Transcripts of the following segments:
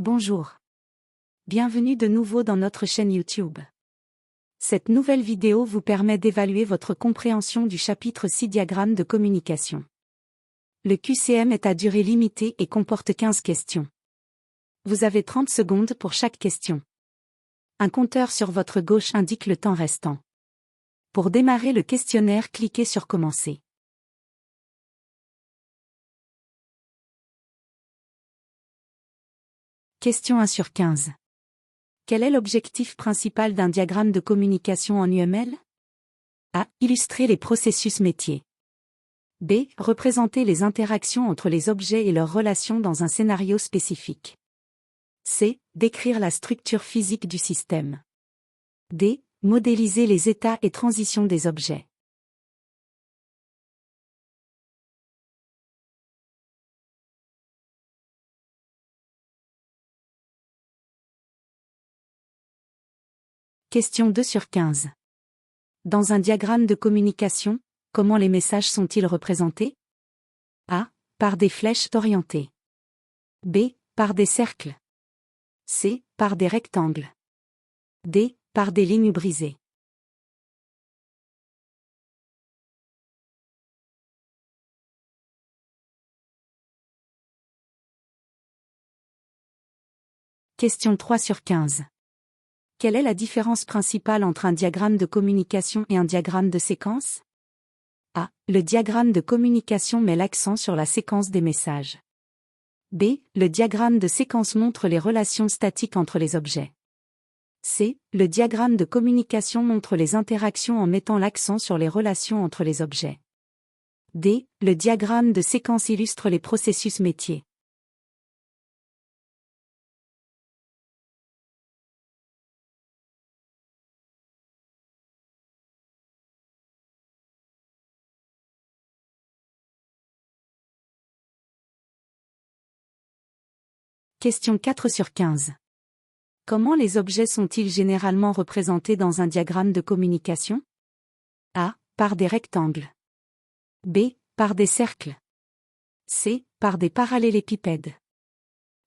Bonjour. Bienvenue de nouveau dans notre chaîne YouTube. Cette nouvelle vidéo vous permet d'évaluer votre compréhension du chapitre 6 diagramme de communication. Le QCM est à durée limitée et comporte 15 questions. Vous avez 30 secondes pour chaque question. Un compteur sur votre gauche indique le temps restant. Pour démarrer le questionnaire, cliquez sur Commencer. Question 1 sur 15. Quel est l'objectif principal d'un diagramme de communication en UML? A. Illustrer les processus métiers. B. Représenter les interactions entre les objets et leurs relations dans un scénario spécifique. C. Décrire la structure physique du système. D. Modéliser les états et transitions des objets. Question 2 sur 15. Dans un diagramme de communication, comment les messages sont-ils représentés? A. Par des flèches orientées. B. Par des cercles. C. Par des rectangles. D. Par des lignes brisées. Question 3 sur 15. Quelle est la différence principale entre un diagramme de communication et un diagramme de séquence? A. Le diagramme de communication met l'accent sur la séquence des messages. B. Le diagramme de séquence montre les relations statiques entre les objets. C. Le diagramme de communication montre les interactions en mettant l'accent sur les relations entre les objets. D. Le diagramme de séquence illustre les processus métiers. Question 4 sur 15. Comment les objets sont-ils généralement représentés dans un diagramme de communication? A. Par des rectangles. B. Par des cercles. C. Par des parallélépipèdes.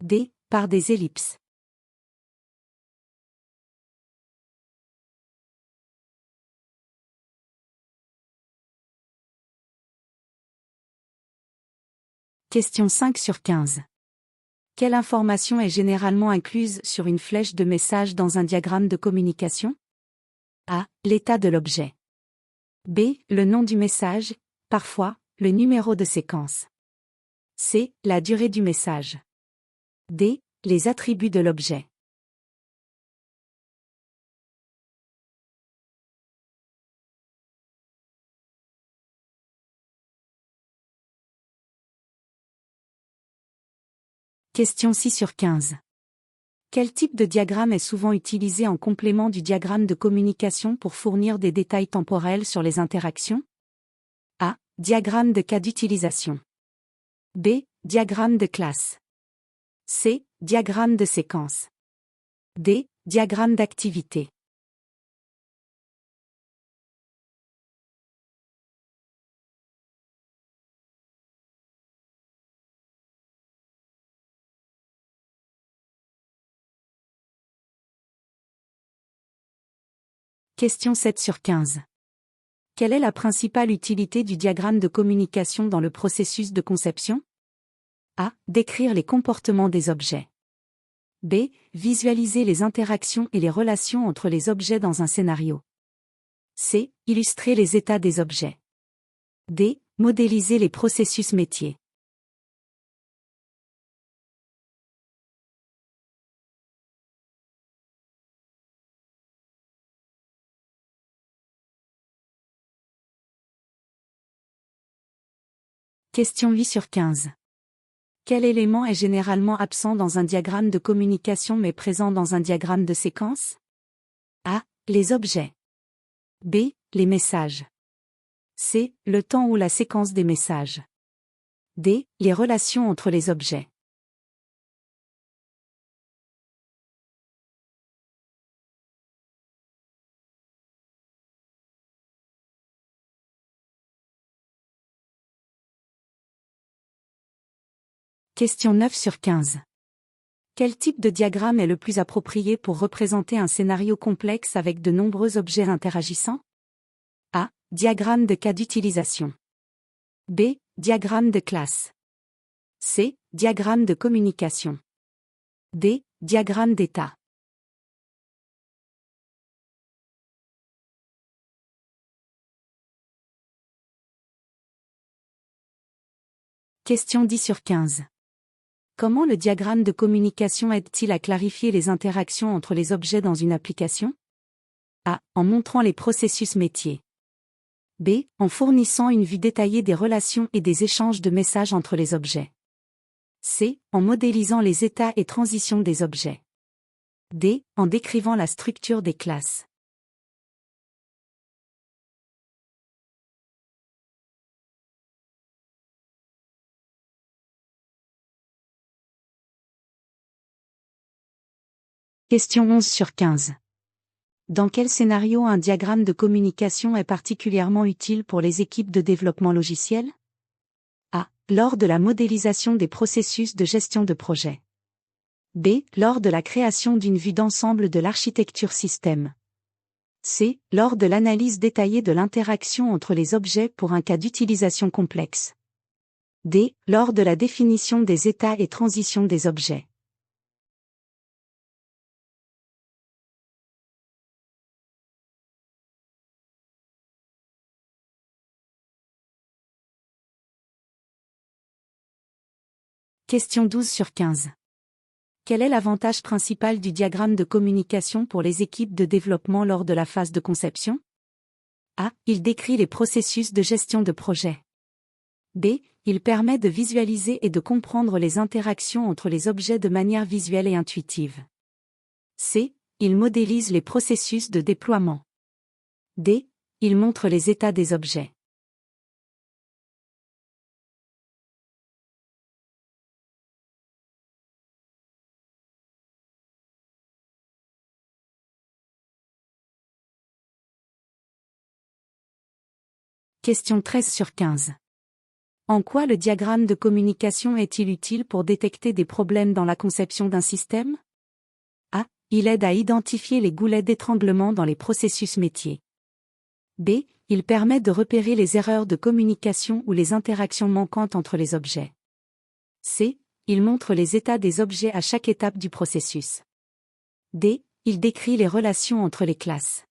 D. Par des ellipses. Question 5 sur 15. Quelle information est généralement incluse sur une flèche de message dans un diagramme de communication? A. L'état de l'objet. B. Le nom du message, parfois, le numéro de séquence. C. La durée du message. D. Les attributs de l'objet. Question 6 sur 15. Quel type de diagramme est souvent utilisé en complément du diagramme de communication pour fournir des détails temporels sur les interactions? A. Diagramme de cas d'utilisation. B. Diagramme de classe. C. Diagramme de séquence. D. Diagramme d'activité. Question 7 sur 15. Quelle est la principale utilité du diagramme de communication dans le processus de conception? A. Décrire les comportements des objets. B. Visualiser les interactions et les relations entre les objets dans un scénario. C. Illustrer les états des objets. D. Modéliser les processus métiers. Question 8 sur 15. Quel élément est généralement absent dans un diagramme de communication mais présent dans un diagramme de séquence? A. Les objets. B. Les messages. C. Le temps ou la séquence des messages. D. Les relations entre les objets. Question 9 sur 15. Quel type de diagramme est le plus approprié pour représenter un scénario complexe avec de nombreux objets interagissant? A. Diagramme de cas d'utilisation. B. Diagramme de classe. C. Diagramme de communication. D. Diagramme d'état. Question 10 sur 15. Comment le diagramme de communication aide-t-il à clarifier les interactions entre les objets dans une application? A. En montrant les processus métiers. B. En fournissant une vue détaillée des relations et des échanges de messages entre les objets. C. En modélisant les états et transitions des objets. D. En décrivant la structure des classes. Question 11 sur 15. Dans quel scénario un diagramme de communication est particulièrement utile pour les équipes de développement logiciel? A. Lors de la modélisation des processus de gestion de projet. B. Lors de la création d'une vue d'ensemble de l'architecture système. C. Lors de l'analyse détaillée de l'interaction entre les objets pour un cas d'utilisation complexe. D. Lors de la définition des états et transitions des objets. Question 12 sur 15. Quel est l'avantage principal du diagramme de communication pour les équipes de développement lors de la phase de conception? A. Il décrit les processus de gestion de projet. B. Il permet de visualiser et de comprendre les interactions entre les objets de manière visuelle et intuitive. C. Il modélise les processus de déploiement. D. Il montre les états des objets. Question 13 sur 15. En quoi le diagramme de communication est-il utile pour détecter des problèmes dans la conception d'un système? A. Il aide à identifier les goulets d'étranglement dans les processus métiers. B. Il permet de repérer les erreurs de communication ou les interactions manquantes entre les objets. C. Il montre les états des objets à chaque étape du processus. D. Il décrit les relations entre les classes.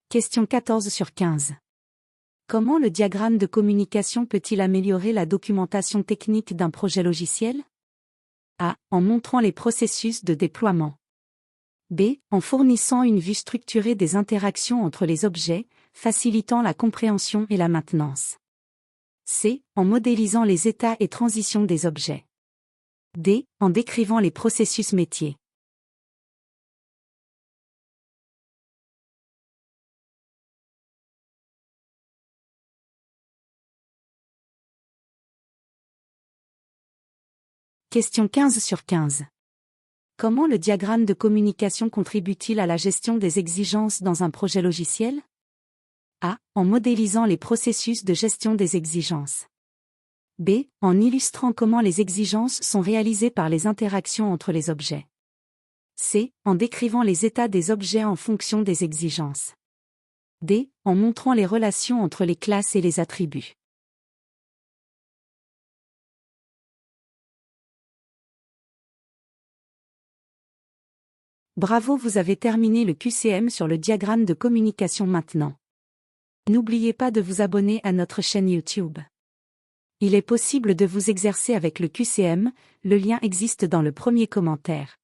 Question 14 sur 15. Comment le diagramme de communication peut-il améliorer la documentation technique d'un projet logiciel? A. En montrant les processus de déploiement. B. En fournissant une vue structurée des interactions entre les objets, facilitant la compréhension et la maintenance. C. En modélisant les états et transitions des objets. D. En décrivant les processus métiers. Question 15 sur 15. Comment le diagramme de communication contribue-t-il à la gestion des exigences dans un projet logiciel? A. En modélisant les processus de gestion des exigences. B. En illustrant comment les exigences sont réalisées par les interactions entre les objets. C. En décrivant les états des objets en fonction des exigences. D. En montrant les relations entre les classes et les attributs. Bravo, vous avez terminé le QCM sur le diagramme de communication maintenant. N'oubliez pas de vous abonner à notre chaîne YouTube. Il est possible de vous exercer avec le QCM, le lien existe dans le premier commentaire.